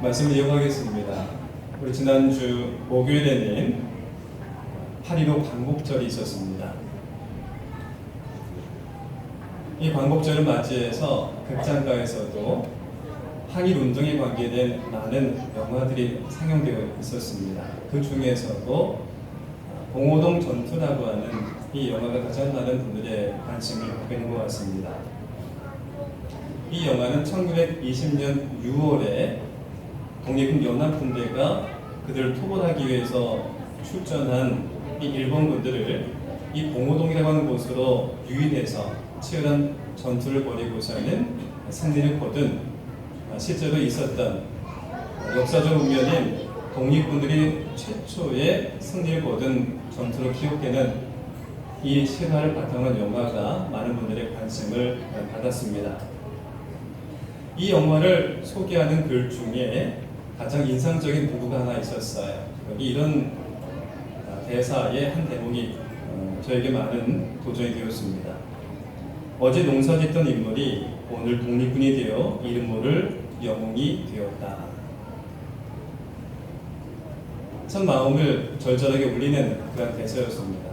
말씀을 이어가겠습니다. 우리 지난주 목요일에는 8.15 광복절이 있었습니다. 이 광복절을 맞이해서 극장가에서도 항일운동에 관계된 많은 영화들이 상영되어 있었습니다. 그 중에서도 봉오동 전투라고 하는 이 영화가 가장 많은 분들의 관심을 갖고 있는 것 같습니다. 이 영화는 1920년 6월에 독립군 연합군대가 그들을 토벌하기 위해서 출전한 이 일본군들을 이 봉오동이라고 하는 곳으로 유인해서 치열한 전투를 벌이고서는 승리를 거둔 실제로 있었던 역사적으로 보면은 독립군들이 최초의 승리를 거둔 전투로 기록되는 이 실화를 바탕으로 한 영화가 많은 분들의 관심을 받았습니다. 이 영화를 소개하는 글 중에 가장 인상적인 부부가 하나 있었어요. 여기 이런 대사의 한 대목이 저에게 많은 도전이 되었습니다. 어제 농사짓던 인물이 오늘 독립군이 되어 이름 모를 영웅이 되었다. 참 마음을 절절하게 울리는 그런 대사였습니다.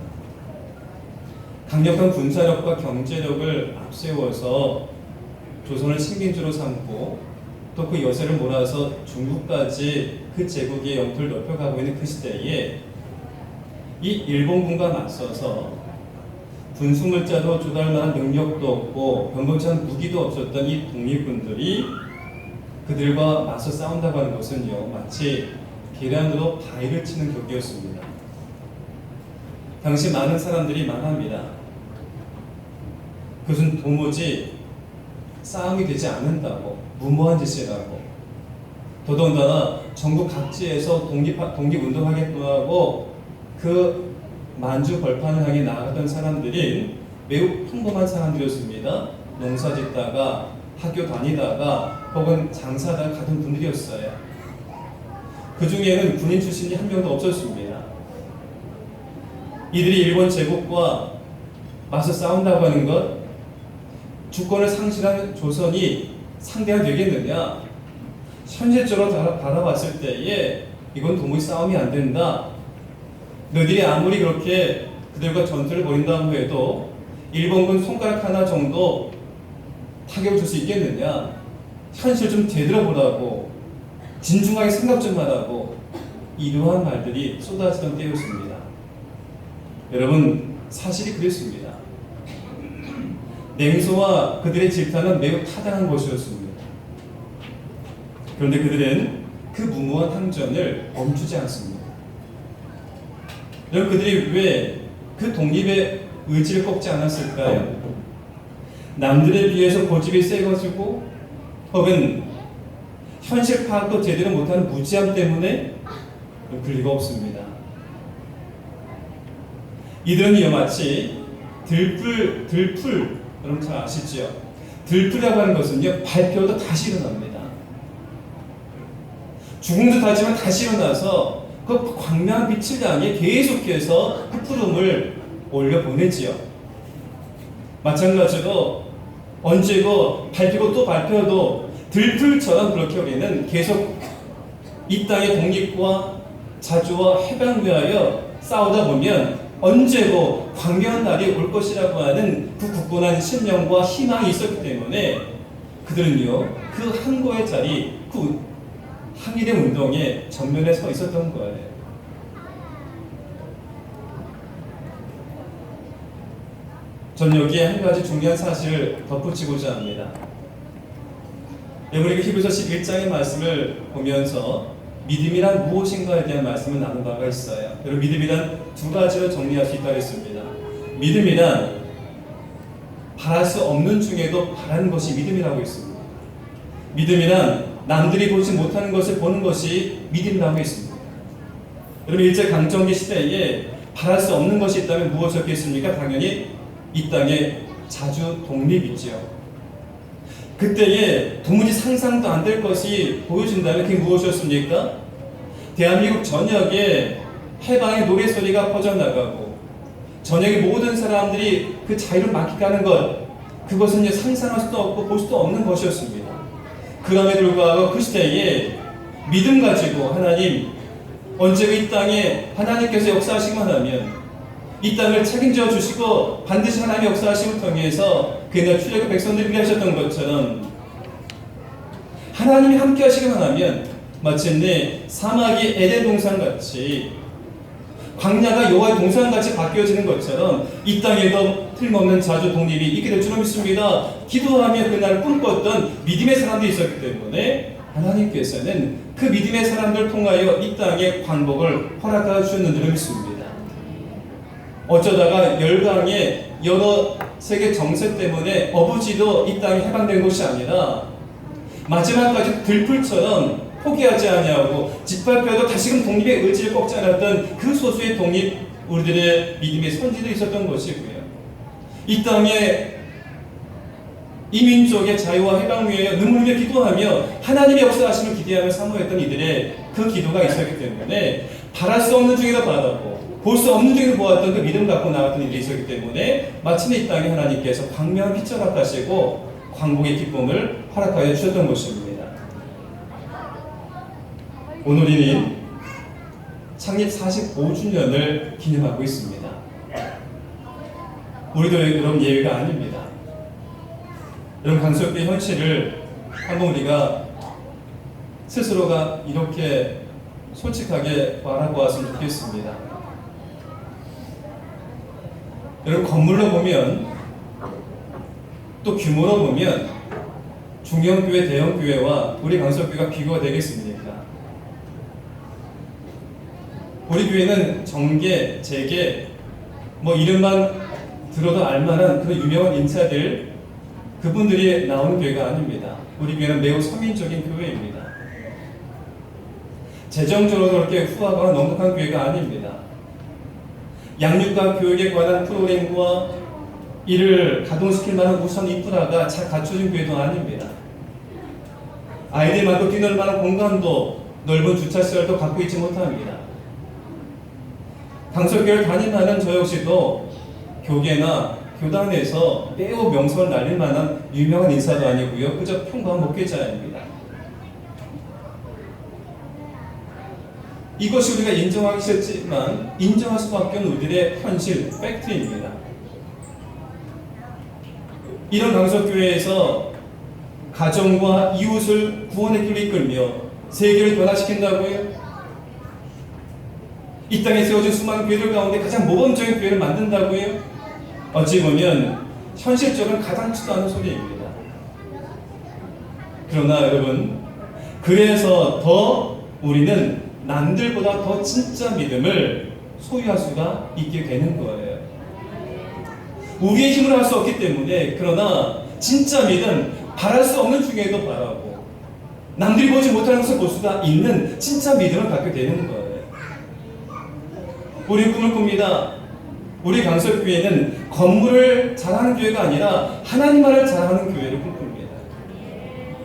강력한 군사력과 경제력을 앞세워서 조선을 식민지로 삼고 또 그 여세를 몰아서 중국까지 그 제국의 영토를 넓혀가고 있는 그 시대에 이 일본군과 맞서서 군수물자도 조달할 만한 능력도 없고 변변치 않은 무기도 없었던 이 독립군들이 그들과 맞서 싸운다고 하는 것은요, 마치 계란으로 바위를 치는 격이었습니다. 당시 많은 사람들이 말합니다. 그것은 도무지 싸움이 되지 않는다고, 무모한 짓이라고. 더더군다나 전국 각지에서 독립운동하겠다고 하고 그 만주 벌판을 향해 나아가던 사람들이 매우 평범한 사람들이었습니다. 농사 짓다가 학교 다니다가 혹은 장사하다가 가던 분들이었어요. 그 중에는 군인 출신이 한 명도 없었습니다. 이들이 일본 제국과 맞서 싸운다고 하는 것, 주권을 상실한 조선이 상대가 되겠느냐? 현실적으로 바라봤을 때에 이건 도무지 싸움이 안 된다. 너희들이 아무리 그렇게 그들과 전투를 벌인다고 해도 일본군 손가락 하나 정도 타격을 줄 수 있겠느냐? 현실 좀 되돌아보라고, 진중하게 생각 좀 하라고, 이러한 말들이 쏟아지던 때였습니다. 여러분, 사실이 그랬습니다. 냉소와 그들의 질타는 매우 타당한 것이었습니다. 그런데 그들은 그 무모한 항전을 멈추지 않습니다. 여러분, 그들이 왜 그 독립의 의지를 꺾지 않았을까요? 남들에 비해서 고집이 세가지고 혹은 현실 파악도 제대로 못하는 무지함 때문에 그럴 리가 없습니다. 이들은 마치 들풀, 여러분 잘 아시죠? 들풀이라고 하는 것은요, 밟혀도 다시 일어납니다. 죽은 듯 하지만 다시 일어나서 그 광명한 빛을 향해 계속해서 그 푸름을 올려보내지요. 마찬가지로 언제고 밟히고 또 밟혀도 들풀처럼 그렇게 우리는 계속 이 땅의 독립과 자주와 해방을 위하여 싸우다 보면 언제고 광명한 날이 올 것이라고 하는 그 굳건한 신념과 희망이 있었기 때문에 그들은요, 그 항고의 자리, 그 항일의 운동에 전면에 서 있었던 거예요. 전 여기에 한 가지 중요한 사실을 덧붙이고자 합니다. 우리가 히브리서 11장의 말씀을 보면서 믿음이란 무엇인가에 대한 말씀을 나눈 바가 있어요. 그리고 믿음이란 두 가지로 정리할 수 있다고 했습니다. 믿음이란 바랄 수 없는 중에도 바라는 것이 믿음이라고 했습니다. 믿음이란 남들이 보지 못하는 것을 보는 것이 믿음이라고 했습니다. 여러분, 일제강점기 시대에 바랄 수 없는 것이 있다면 무엇이었겠습니까? 당연히 이 땅에 자주 독립이지요. 그때에 도무지 상상도 안 될 것이 보여진다면 그게 무엇이었습니까? 대한민국 전역에 해방의 노래소리가 퍼져나가고 전역의 모든 사람들이 그 자유를 만끽하는 것, 그것은 상상할 수도 없고 볼 수도 없는 것이었습니다. 그럼에도 불구하고 그 시대에 믿음 가지고 하나님 언제가 이 땅에 하나님께서 역사하시기만 하면 이 땅을 책임져 주시고 반드시 하나님의 역사하심을 통해서 그날 출애굽 백성들이 그리하셨던 것처럼 하나님이 함께 하시기만 하면 마침내 사막이 에덴 동산같이 광야가 여호와의 동산같이 바뀌어지는 것처럼 이 땅에도 틀림없는 자주 독립이 있게 될 줄로 믿습니다. 기도하며 그날 꿈꿨던 믿음의 사람들이 있었기 때문에 하나님께서는 그 믿음의 사람들을 통하여 이 땅에 광복을 허락하여 주셨는 줄로 믿습니다. 어쩌다가 열강의 여러 세계 정세 때문에 어부지도 이 땅이 해방된 것이 아니라 마지막까지 들풀처럼 포기하지 아니하고 짓밟혀도 다시금 독립의 의지를 꺾지 않았던 그 소수의 독립 우리들의 믿음의 선지도 있었던 것이고요. 이 땅에 이 민족의 자유와 해방을 위하여 눈물며 기도하며 하나님의 역사하심을 기대하며 사모했던 이들의 그 기도가 있었기 때문에 바랄 수 없는 중에도 바라고 볼 수 없는 중에도 보았던 그 믿음 갖고 나왔던 이들이 있었기 때문에 마침내 이 땅에 하나님께서 광명한 빛을 허락하시고 광복의 기쁨을 허락하여 주셨던 것입니다. 오늘이 창립 45주년을 기념하고 있습니다. 우리도 그런 예외가 아닙니다. 이런 강석의 현실을 한번 우리가 스스로가 이렇게 솔직하게 바라보았으면 좋겠습니다. 여러분, 건물로 보면 또 규모로 보면 중형교회, 대형교회와 우리 강석교회가 비교가 되겠습니까? 우리 교회는 정계, 재계, 이름만 들어도 알만한 그런 유명한 인사들, 그분들이 나오는 교회가 아닙니다. 우리 교회는 매우 서민적인 교회입니다. 재정적으로 그렇게 후하거나 넉넉한 교회가 아닙니다. 양육과 교육에 관한 프로그램과 이를 가동시킬 만한 우선 인프라가 잘 갖춰진 교회도 아닙니다. 아이들만큼 뛰놀 만한 공간도 넓은 주차시설도 갖고 있지 못합니다. 강석교회를 담임하는 저 역시도 교계나 교단에서 매우 명성을 날릴 만한 유명한 인사도 아니고요. 그저 평범한 목회자입니다. 이것이 우리가 인정하기 싫지만 인정할 수밖에 없는 우리들의 현실, 팩트입니다. 이런 강석교회에서 가정과 이웃을 구원의 길로 이끌며 세계를 변화시킨다고요? 이 땅에 세워진 수많은 교회들 가운데 가장 모범적인 교회를 만든다고요? 어찌 보면 현실적으로는 가당치도 않은 소리입니다. 그러나 여러분, 그래서 더 우리는 남들보다 더 진짜 믿음을 소유할 수가 있게 되는 거예요. 우리의 힘으로 할 수 없기 때문에. 그러나 진짜 믿음, 바랄 수 없는 중에도 바라고 남들이 보지 못하는 것을 볼 수가 있는 진짜 믿음을 갖게 되는 거예요. 우리 꿈을 꿉니다. 우리 강석교회는 건물을 자랑하는 교회가 아니라 하나님만을 자랑하는 교회를 꿈꿉니다.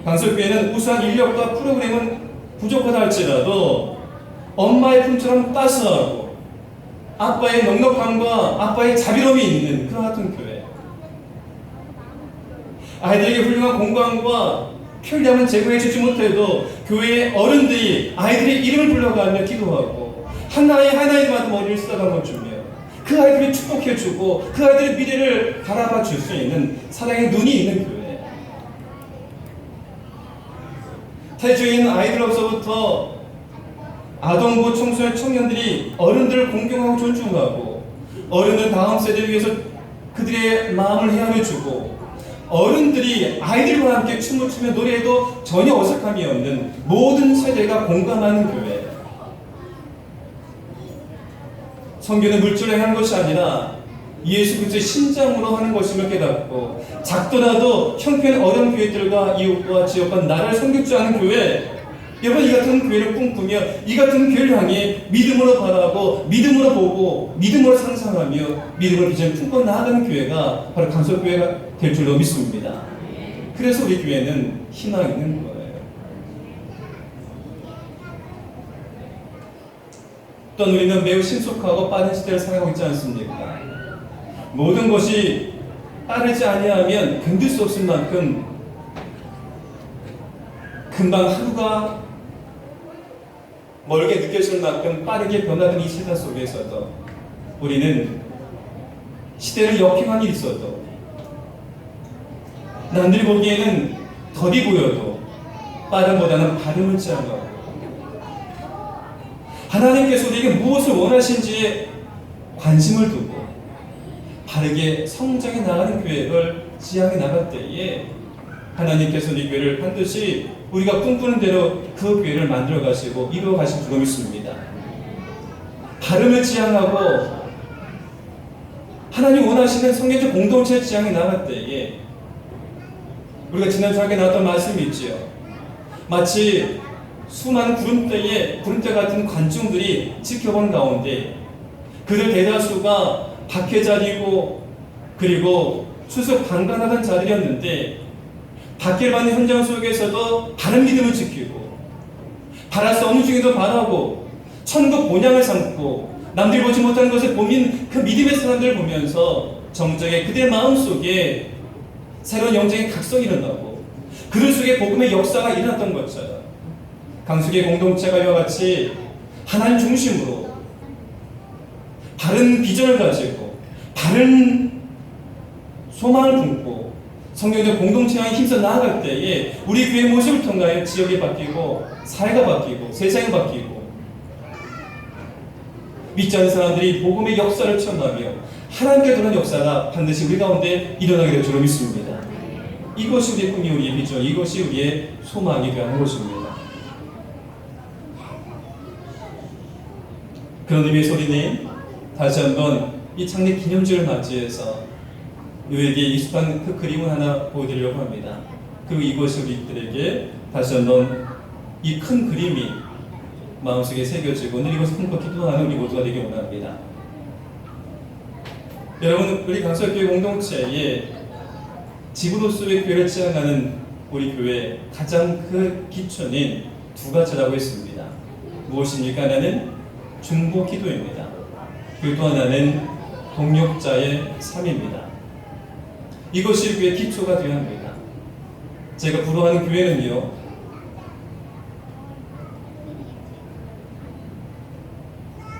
강석교회는 우수한 인력과 프로그램은 부족하다 할지라도 엄마의 품처럼 따스하고 아빠의 넉넉함과 아빠의 자비로움이 있는 그런 같은 교회. 아이들에게 훌륭한 공간과 편리함은 제공해 주지 못해도 교회의 어른들이 아이들의 이름을 불러가며 기도하고 하나하나에만 머리를 쓰다가 주며 그 아이들을 축복해주고 그 아이들의 미래를 바라봐 줄 수 있는 사랑의 눈이 있는 교회. 태주인 아이들로서부터 아동부 청소년 청년들이 어른들을 공경하고 존중하고 어른은 다음 세대를 위해서 그들의 마음을 헤아려주고 어른들이 아이들과 함께 춤을 추며 노래해도 전혀 어색함이 없는 모든 세대가 공감하는 교회. 성교는 물질로 하는 것이 아니라 예수 그리스도의 심장으로 하는 것임을 깨닫고 작더라도 형편 어려운 교회들과 이웃과 지역과 나라를 섬길 줄 아는 교회. 여러분, 이 같은 교회를 꿈꾸며 이 같은 교회를 향해 믿음으로 바라고 믿음으로 보고 믿음으로 상상하며 믿음으로 비전을 품고 나아가는 교회가 바로 강석교회가 될 줄로 믿습니다. 그래서 우리 교회는 희망이 있는 거예요. 또한 우리는 매우 신속하고 빠른 시대를 살아가고 있지 않습니까? 모든 것이 빠르지 아니하면 견딜 수 없을 만큼 금방 하루가 멀게 느껴질 만큼 빠르게 변화된 이 세상 속에서도 우리는 시대를 역행한 일이 있어도 남들이 보기에는 더디 보여도 빠름보다는 발음을 지향하고 하나님께서 우리에게 무엇을 원하신지에 관심을 두고 바르게 성장해 나가는 교회를 지향해 나갈 때에 하나님께서 이 교회를 반드시 우리가 꿈꾸는 대로 그 교회를 만들어 가시고 이루어 가실 줄로 믿습니다. 발음을 지향하고 하나님 원하시는 성경적 공동체를 지향해 나갈 때에 우리가 지난주에 나왔던 말씀이 있지요. 마치 수많은 구름대 같은 관중들이 지켜본 가운데 그들 대다수가 박해자리고 그리고 수습 방관하던 자들이었는데 박해를 받는 현장 속에서도 바른 믿음을 지키고 바랄 수 없는 중에도 바라고 천국 본향을 삼고 남들이 보지 못하는 것을 보민 그 믿음의 사람들을 보면서 정적의 그들의 마음속에 새로운 영적인 각성이 일어나고 그들 속에 복음의 역사가 일어났던 것처럼 강수의 공동체가 이와 같이 하나님 중심으로 바른 비전을 가지고 바른 소망을 품고 성경적 공동체와 힘써 나아갈 때에 우리 교회 모습을 통하여 지역이 바뀌고 사회가 바뀌고 세상이 바뀌고 믿지 않는 사람들이 복음의 역사를 체험하며 하나님께 도는 역사가 반드시 우리 가운데 일어나게 될 줄로 믿습니다. 이것이 우리의 꿈이 우리의 비전, 이것이 우리의 소망이 되는 것입니다. 그런 의미의 소리님, 다시 한번 이 창립 기념주를 맞이해서 너에게 익숙한 그 그림을 하나 보여드리려고 합니다. 그리고 이것이 우리들에게 다시 한번 이 큰 그림이 마음속에 새겨지고 늘 이것을 품고 기도하는 우리 모두가 되길 원합니다. 여러분, 우리 강서교회 공동체에 지구로서의 교회를 지향하는 우리 교회 가장 그 기초는 두 가지라고 했습니다. 무엇입니까? 하나는 중보 기도입니다. 그리고 또 하나는 동력자의 삶입니다. 이것이 교회의 기초가 되어야 합니다. 제가 부러워하는 교회는요,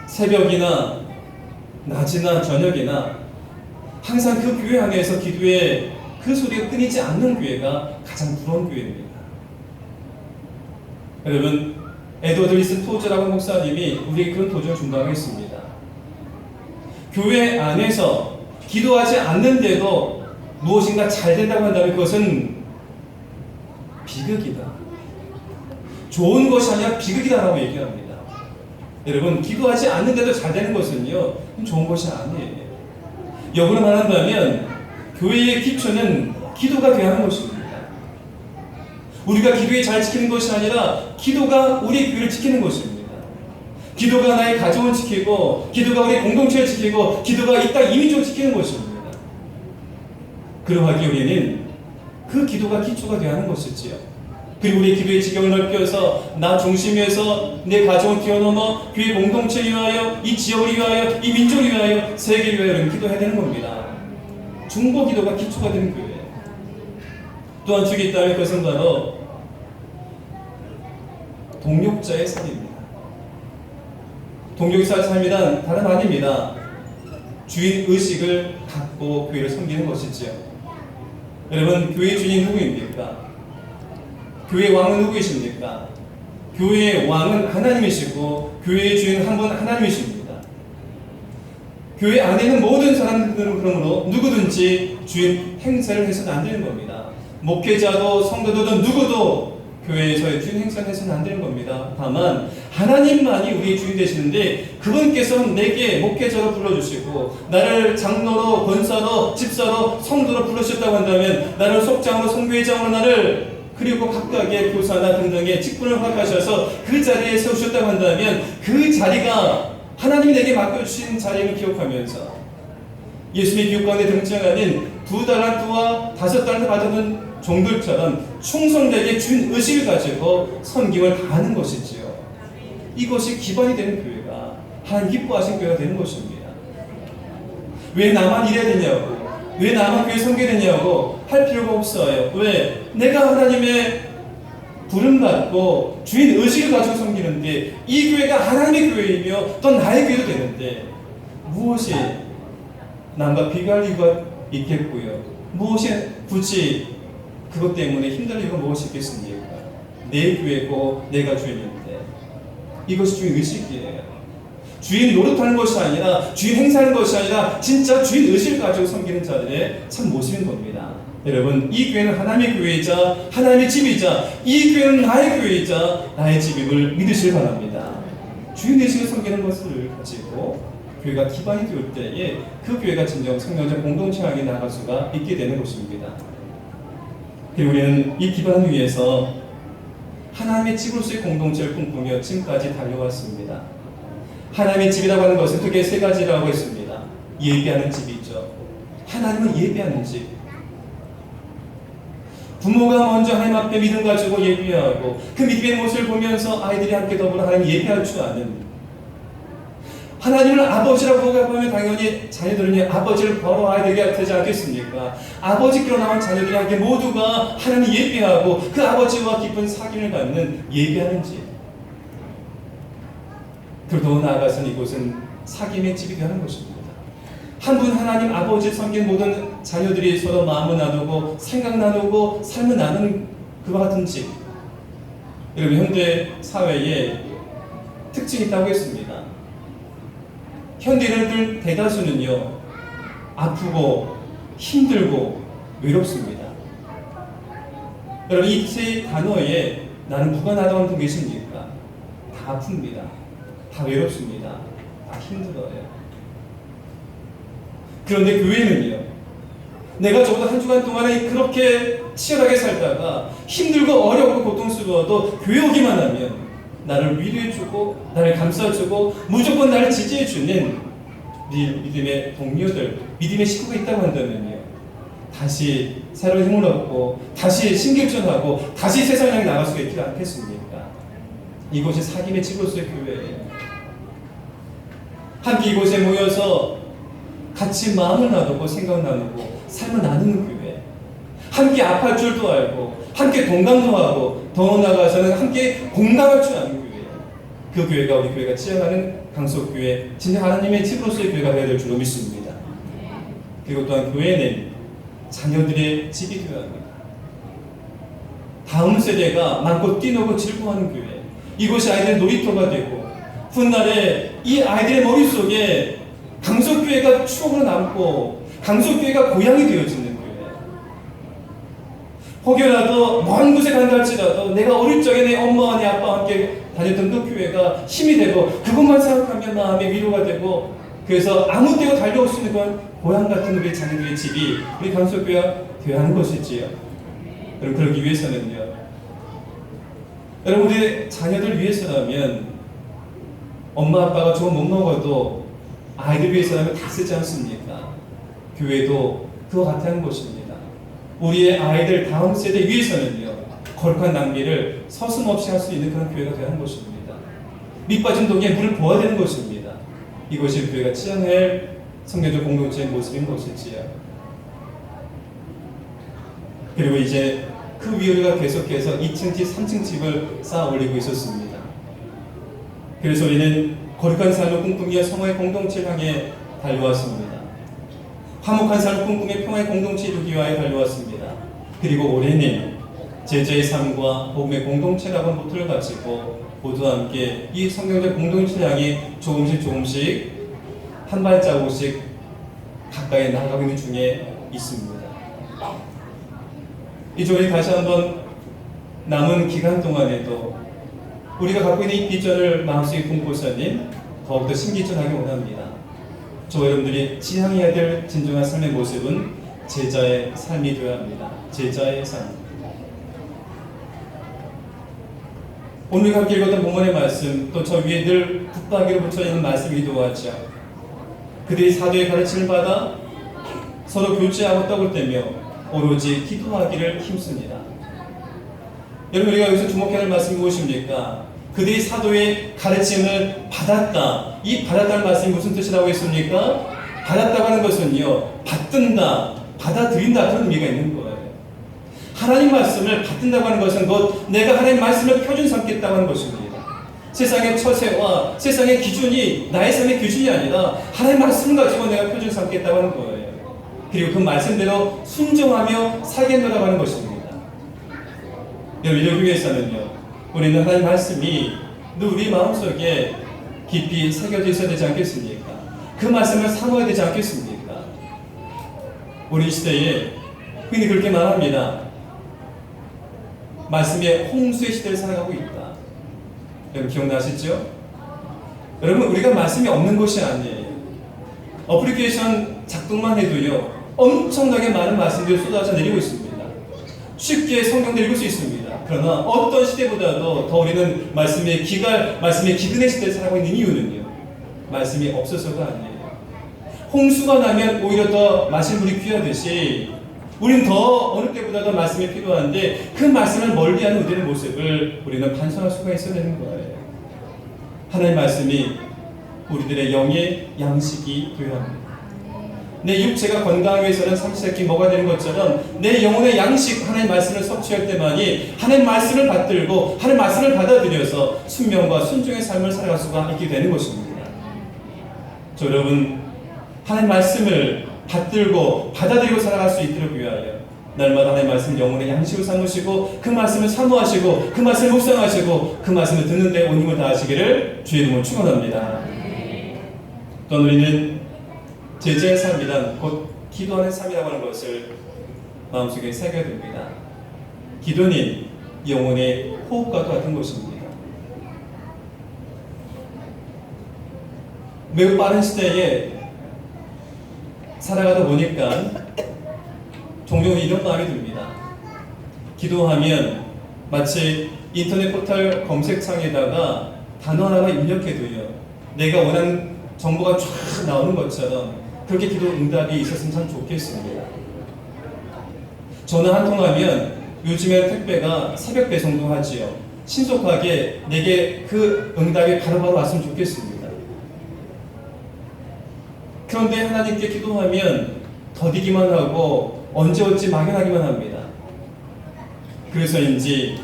새벽이나 낮이나 저녁이나 항상 그 교회 안에서 기도의 그 소리가 끊이지 않는 교회가 가장 부러운 교회입니다. 여러분, 에드워드 리슨 토즈라고 목사님이 우리에게 그런 도전을 준다고 했습니다. 교회 안에서 기도하지 않는데도 무엇인가 잘 된다고 한다면 그것은 비극이다. 좋은 것이 아니라 비극이다라고 얘기합니다. 여러분, 기도하지 않는데도 잘 되는 것은요, 좋은 것이 아니에요. 역으로 말한다면 교회의 기초는 기도가 되어야 하는 것입니다. 우리가 기도에 잘 지키는 것이 아니라 기도가 우리 교회를 지키는 것입니다. 기도가 나의 가정을 지키고 기도가 우리 공동체를 지키고 기도가 이 땅 이민족을 지키는 것입니다. 그러하기 우리는 그 기도가 기초가 되어야 하는 것이지요. 그리고 우리 기도의 지경을 넓혀서 나 중심에서 내 가정을 뛰어넘어 교회 공동체를 위하여 이 지역을 위하여 이 민족을 위하여 세계를 위하여 기도해야 되는 겁니다. 중보 기도가 기초가 되는 교회. 또한 주기 있다면 그것은 바로 동력자의 삶입니다. 동력자의 삶이란 다름 아닙니다. 주인 의식을 갖고 교회를 섬기는 것이지요. 여러분, 교회 주인이 누구입니까? 교회 왕은 누구이십니까? 교회의 왕은 하나님이시고 교회의 주인은 한 분 하나님이십니다. 교회 안에 있는 모든 사람들은 그러므로 누구든지 주인 행세를 해서는 안 되는 겁니다. 목회자도 성도도 누구도 교회에서의 주인 행세를 해서는 안 되는 겁니다. 다만 하나님만이 우리의 주인 되시는데 그분께서 내게 목회자로 불러주시고 나를 장로로 권사로 집사로 성도로 불러주셨다고 한다면 나를 속장으로 성교회장으로 나를 그리고 각각의 교사나 등등의 직분을 허락하셔서 그 자리에 세우셨다고 한다면 그 자리가 하나님이 내게 맡겨주신 자리를 기억하면서 예수님의 교육 가운데 등장하는 2달란트와 5달란트 받은 종들처럼 충성되게 주인 의식을 가지고 섬김을 다하는 것이지요. 이것이 기반이 되는 교회가 하나님 기뻐하신 교회가 되는 것입니다. 왜 나만 이래야 되냐고, 왜 나만 교회 섬겨야 되냐고 할 필요가 없어요. 왜? 내가 하나님의 부름받고 주인 의식을 가지고 섬기는데 이 교회가 하나님의 교회이며 또 나의 교회도 되는데 무엇이 남과 비교할 이유가 있겠고요. 무엇이 굳이 그것 때문에 힘들 이유가 무엇이 있겠습니까? 내 교회고 내가 주인인데 이것이 주인 의식이에요. 주인 노릇하는 것이 아니라 주인 행사하는 것이 아니라 진짜 주인 의식을 가지고 섬기는 자들의 참 모습인 겁니다. 여러분, 이 교회는 하나님의 교회이자 하나님의 집이자 이 교회는 나의 교회이자 나의 집임을 믿으시길 바랍니다. 주인 의식을 섬기는 것을 가지고 교회가 기반이 될 때에 그 교회가 진정 성령적 공동체 향해 나아갈 수가 있게 되는 것입니다. 그리고 우리는 이 기반 위에서 하나님의 집으로서의 공동체를 꿈꾸며 지금까지 달려왔습니다. 하나님의 집이라고 하는 것은 크게 세 가지라고 했습니다. 예배하는 집이죠. 하나님은 예배하는 집. 부모가 먼저 하나님 앞에 믿음 가지고 예배하고 그 믿음의 모습을 보면서 아이들이 함께 더불어 하나님 예배할 줄 아는, 하나님을 아버지라고 하면 당연히 자녀들은 아버지를 바로 아이들에게 되지 않겠습니까? 아버지께로 나온 자녀들이 함께 모두가 하나님 예배하고 그 아버지와 깊은 사귐을 갖는 예배하는 집. 그리고 더 나아가서는 이곳은 사귐의 집이 되는 것입니다. 한 분 하나님 아버지를 섬긴 모든 자녀들이 서로 마음을 나누고 생각 나누고 삶을 나누는 그와 같은 집. 여러분, 현대 사회에 특징이 있다고 했습니다. 현대인들 대다수는요, 아프고 힘들고 외롭습니다. 여러분, 이 세 단어에 나는 누가 나다고 하는 분 계십니까? 다 아픕니다. 다 외롭습니다. 다 힘들어요. 그런데 교회는요, 내가 적어도 한 주간 동안에 그렇게 치열하게 살다가 힘들고 어렵고 고통스러워도 교회 오기만 하면 나를 위로해주고 나를 감싸주고 무조건 나를 지지해주는 믿음의 동료들, 믿음의 식구가 있다고 한다면요, 다시 새로운 힘을 얻고 다시 신길전하고 다시 세상을 향해 나갈 수가 있지 않겠습니까? 이곳이 사귐의 집으로서의 교회예요. 함께 이곳에 모여서 같이 마음을 나누고 생각을 나누고 삶을 나누는 교회, 함께 아파할 줄도 알고 함께 동감도 하고 더 나아가서는 함께 공감할 줄 아는 교회, 그 교회가 우리 교회가 지향하는 강속교회, 진짜 하나님의 집으로서의 교회가 되어야 될 줄로 믿습니다. 그리고 또한 교회는 자녀들의 집이 되어야 합니다. 다음 세대가 많고 뛰노고 즐거워하는 교회, 이곳이 아이들의 놀이터가 되고 훗날에 이 아이들의 머릿속에 강속교회가 추억으로 남고 강속교회가 고향이 되어지는 교회. 혹여라도 먼 곳에 간다 할지라도 내가 어릴 적에 내 엄마와 내 아빠와 함께 다녔던 그 교회가 힘이 되고 그것만 생각하면 마음의 위로가 되고, 그래서 아무 때고 달려올 수 있는 건 고향 같은 우리 자녀들의 집이 우리 강속교회가 되어야 하는 것이지요. 여러분, 그러기 위해서는요, 여러분, 우리 자녀들 위해서라면 엄마 아빠가 좋은 못 먹어도 아이들 위해서라면 다 쓰지 않습니까? 교회도 그와 같은 것입니다. 우리의 아이들 다음 세대 위해서는요, 거룩한 낭비를 서슴없이 할 수 있는 그런 교회가 되는 것입니다. 밑빠진 독에 물을 부어야 되는 것입니다. 이것이 교회가 지향할 성경적 공동체의 모습인 것이지요. 그리고 이제 그 위에 우리가 계속해서 2층 집, 3층 집을 쌓아 올리고 있었습니다. 그래서 우리는 거룩한 삶을 꿈꾸며 성화의 공동체를 향해 달려왔습니다. 화목한 삶을 꿈꾸며 평화의 공동체를 이루기 위하여 달려왔습니다. 그리고 올해는 제자의 삶과 복음의 공동체라고 하는 모토를 가지고 모두 함께 이 성경적 공동체를 향해 조금씩 한 발자국씩 가까이 나아가고 있는 중에 있습니다. 이제 우리 다시 한번 남은 기간 동안에도 우리가 갖고 있는 이 비전을 마음속에 품고서는 더욱더 신기전하기 원합니다. 저 여러분들이 지향해야 될 진정한 삶의 모습은 제자의 삶이 되어야 합니다. 제자의 삶. 오늘 함께 읽었던 본문의 말씀, 또 저 위에 늘 붙박이로 붙여있는 말씀이기도 하죠. 그들이 사도의 가르침을 받아 서로 교제하고 떡을 떼며 오로지 기도하기를 힘씁니다. 여러분, 우리가 여기서 주목해야 할 말씀이 무엇입니까? 그들이 사도의 가르침을 받았다. 이 받았다는 말씀이 무슨 뜻이라고 했습니까? 받았다고 하는 것은요, 받든다, 받아들인다, 그런 의미가 있는 거예요. 하나님 말씀을 받든다고 하는 것은 곧 내가 하나님 말씀을 표준 삼겠다고 하는 것입니다. 세상의 처세와 세상의 기준이 나의 삶의 기준이 아니라 하나님 말씀을 가지고 내가 표준 삼겠다고 하는 거예요. 그리고 그 말씀대로 순종하며 살겠노라고 하는 것입니다. 여러분, 이러기 위해서는요, 우리는 하나님 말씀이 늘 우리 마음속에 깊이 새겨져 있어야 되지 않겠습니까? 그 말씀을 사모해야 되지 않겠습니까? 우리 시대에 흔히 그렇게 말합니다. 말씀의 홍수의 시대를 살아가고 있다. 여러분 기억나시죠? 여러분, 우리가 말씀이 없는 것이 아니에요. 어플리케이션 작동만 해도요, 엄청나게 많은 말씀들이 쏟아져 내리고 있습니다. 쉽게 성경도 읽을 수 있습니다. 그러나 어떤 시대보다도 더 우리는 말씀의 기근의 시대에 살아가고 있는 이유는요, 말씀이 없어서가 아니에요. 홍수가 나면 오히려 더 마실 물이 귀하듯이 우리는 더 어느 때보다 더 말씀이 필요한데 그 말씀을 멀리하는 우리의 모습을 우리는 반성할 수가 있어야 되는 거예요. 하나님의 말씀이 우리들의 영의 양식이 되어야 합니다. 내 육체가 건강하기 위해서는 삼시세끼 먹어야 되는 것처럼 내 영혼의 양식, 하나님의 말씀을 섭취할 때만이 하나님의 말씀을 받들고 하나님의 말씀을 받아들여서 순명과 순종의 삶을 살아갈 수가 있게 되는 것입니다. 여러분, 하나님의 말씀을 받들고 받아들이고 살아갈 수 있도록 위하여 날마다 하나님의 말씀 영혼의 양식을 삼으시고 그 말씀을 사모하시고 그 말씀을 묵상하시고 그 말씀을 듣는 데 온 힘을 다하시기를 주의 이름으로 축원합니다. 또한 우리는 제자의 삶이란 곧 기도하는 삶이라고 하는 것을 마음속에 새겨야 됩니다. 기도는 영혼의 호흡과도 같은 것입니다. 매우 빠른 시대에 살아가다 보니까 종종 이런 마음이 듭니다. 기도하면 마치 인터넷 포털 검색창에다가 단어 하나만 입력해도요, 내가 원하는 정보가 쫙 나오는 것처럼 그렇게 기도 응답이 있었으면 참 좋겠습니다. 전화 한 통하면 요즘에 택배가 새벽 배송도 하지요. 신속하게 내게 그 응답이 바로바로 왔으면 좋겠습니다. 그런데 하나님께 기도하면 더디기만 하고 언제 올지 막연하기만 합니다. 그래서인지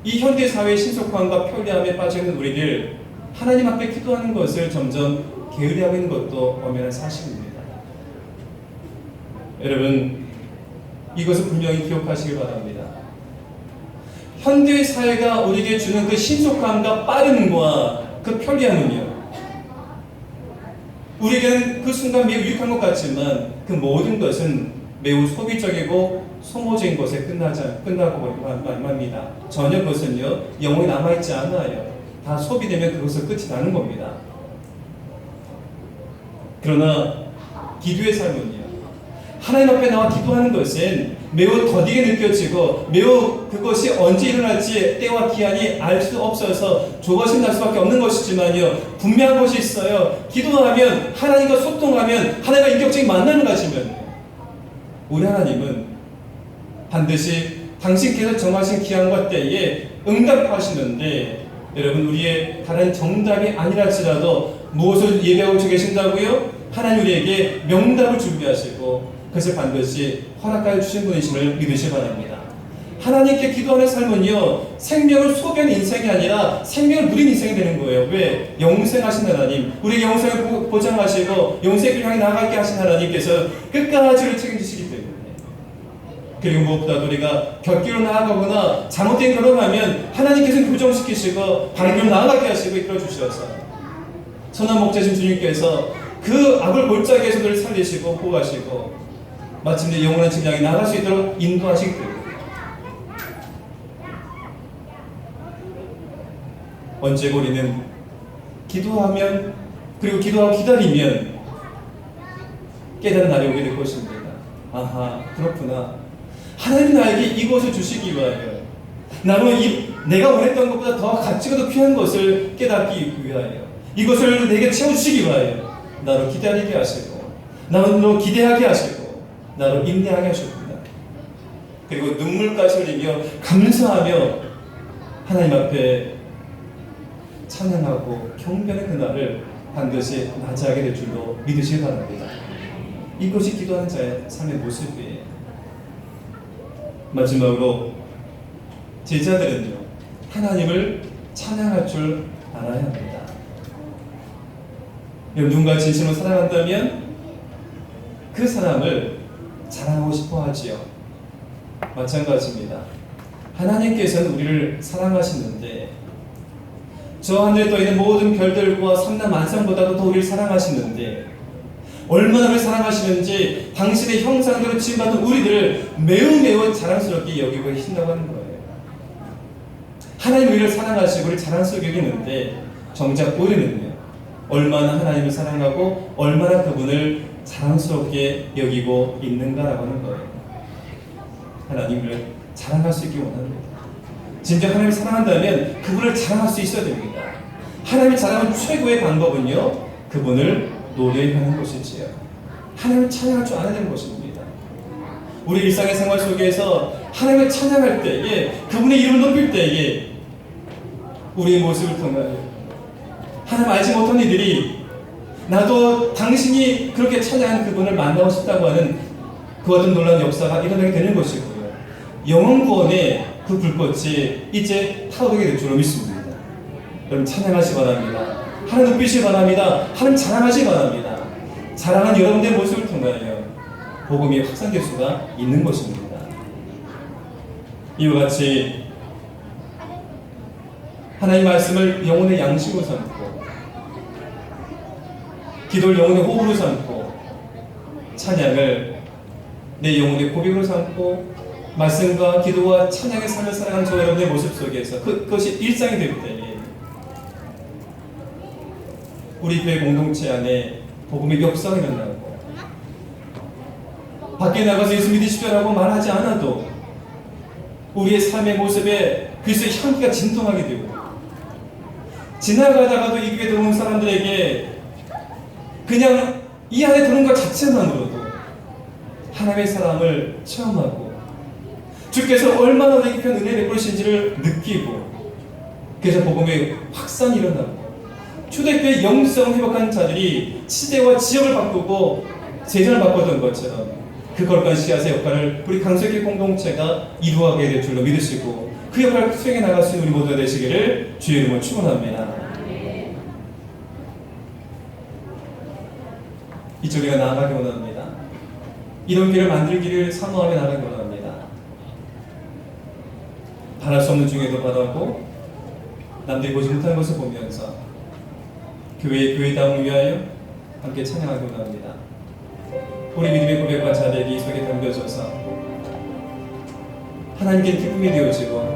이 현대사회의 신속함과 편리함에 빠져있는 우리를 하나님 앞에 기도하는 것을 점점 게으르하고 있는 것도 엄연한 사실입니다. 여러분, 이것을 분명히 기억하시길 바랍니다. 현대사회가 우리에게 주는 그 신속함과 빠름과 그 편리함은요, 우리에게는 그 순간 매우 유익한 것 같지만 그 모든 것은 매우 소비적이고 소모적인 것에 끝나고 말합니다. 전혀 그것은요, 영혼이 남아있지 않아요. 다 소비되면 그것은 끝이 나는 겁니다. 그러나 기도의 삶은요, 하나님 앞에 나와 기도하는 것은 매우 더디게 느껴지고 매우 그것이 언제 일어날지 때와 기한이 알 수 없어서 조바심 날 수밖에 없는 것이지만요, 분명한 것이 있어요. 기도하면, 하나님과 소통하면, 하나님과 인격적인 만남을 가지면 우리 하나님은 반드시 당신께서 정하신 기한과 때에 응답하시는데, 여러분, 우리의 다른 정답이 아니랄지라도 무엇을 예비하고 계신다고요? 하나님 우리에게 명답을 준비하시고 그것을 반드시 허락하여 주신 분이심을 믿으시기 바랍니다. 하나님께 기도하는 삶은요, 생명을 소비하는 인생이 아니라 생명을 누린 인생이 되는 거예요. 왜? 영생하신 하나님, 우리 영생을 보장하시고 영생을 향해 나아가게 하신 하나님께서 끝까지를 책임지시기 때문에, 그리고 무엇보다도 우리가 곁길로 나아가거나 잘못된 걸로 가면 하나님께서 교정시키시고 바른 길로 나아가게 하시고 이끌어 주셔서 선한 목자신 주님께서 그 악을 골짜기에서 그를 살리시고 보호하시고 마침내 영원한 직장에 나갈 수 있도록 인도하시기 때문에, 언제고 우리는 기도하면, 그리고 기도하고 기다리면 깨달은 날이 오게 될 것입니다. 아하, 그렇구나. 하나님이 나에게 이것을 주시기 위하여, 나는 내가 원했던 것보다 더 가치가 더 귀한 것을 깨닫기 위하여, 이것을 내게 채워주시기 위하여 나로 기다리게 하시고 나로 기대하게 하시고 나로 인내하게 하셨구나. 그리고 눈물까지 흘리며 감사하며 하나님 앞에 찬양하고 경배하는 그날을 반드시 맞이하게 될 줄로 믿으시기 바랍니다. 이것이 기도하는 자의 삶의 모습이에요. 마지막으로 제자들은요, 하나님을 찬양할 줄 알아야 합니다. 누군가 진심으로 사랑한다면 그 사람을 자랑하고 싶어 하지요. 마찬가지입니다. 하나님께서는 우리를 사랑하시는데 저 하늘에 떠 있는 모든 별들과 삼남 안상보다도 더 우리를 사랑하시는데 얼마나 우리를 사랑하시는지 당신의 형상대로 지음받은 우리들을 매우 자랑스럽게 여기고 계신다고 하는 거예요. 하나님 우리를 사랑하시고 우리를 자랑스럽게 여기는데 정작 우리는요, 얼마나 하나님을 사랑하고 얼마나 그분을 자랑스럽게 여기고 있는가라고 하는 거예요. 하나님을 자랑할 수 있기 원합니다. 진짜 하나님을 사랑한다면 그분을 자랑할 수 있어야 됩니다. 하나님을 자랑하는 최고의 방법은요, 그분을 노래하는 것이지요. 하나님을 찬양할 줄 알아야 되는 것입니다. 우리 일상의 생활 속에서 하나님을 찬양할 때에, 그분의 이름을 높일 때에 우리의 모습을 통하여 하나님 알지 못한 이들이 나도 당신이 그렇게 찬양한 그분을 만나고 싶다고 하는 그 어떤 놀라운 역사가 일어나게 되는 것이고요. 영원 구원의 그 불꽃이 이제 타오르게 될 줄로 믿습니다. 여러분 찬양하시기 바랍니다. 하나님 높이시기 바랍니다. 하나님 자랑하시기 바랍니다. 자랑한 여러분들의 모습을 통하여 복음이 확산될 수가 있는 것입니다. 이와 같이 하나님의 말씀을 영혼의 양식으로 삼고 기도를 영혼의 호흡으로 삼고 찬양을 내 영혼의 고백으로 삼고 말씀과 기도와 찬양의 삶을 살아가는 저 여러분의 모습 속에서 그것이 일상이 될 때에 우리 교회 공동체 안에 복음의 역사가 일어나고 밖에 나가서 예수 믿으십시오라고 말하지 않아도 우리의 삶의 모습에 그리스도의 향기가 진동하게 되고 지나가다가도 이 교회에 들어오는 사람들에게 그냥 이 안에 들어온 것 자체만으로도 하나님의 사랑을 체험하고 주께서 얼마나 우리에게 큰 은혜 베푸시는지를 느끼고 그래서 복음의 확산이 일어나고 초대교회 영성 회복한 자들이 시대와 지역을 바꾸고 세상을 바꿨던 것처럼 그 거룩한 씨앗의 역할을 우리 강석교 공동체가 이루어가게 될 줄로 믿으시고 그 역할을 수행해 나갈 수 있는 우리 모두가 되시기를 주의 이름으로 축원합니다. 이쪽에 나아가기 원합니다. 이런 길을 만들기를 사모하며 나아가기 원합니다. 바랄 수 없는 중에도 바라고 남들이 보지 못하는 것을 보면서 교회의 교회다움을 위하여 함께 찬양하기 원합니다. 우리 믿음의 고백과 자백이 이 속에 담겨져서 하나님께 기쁨이 되어지고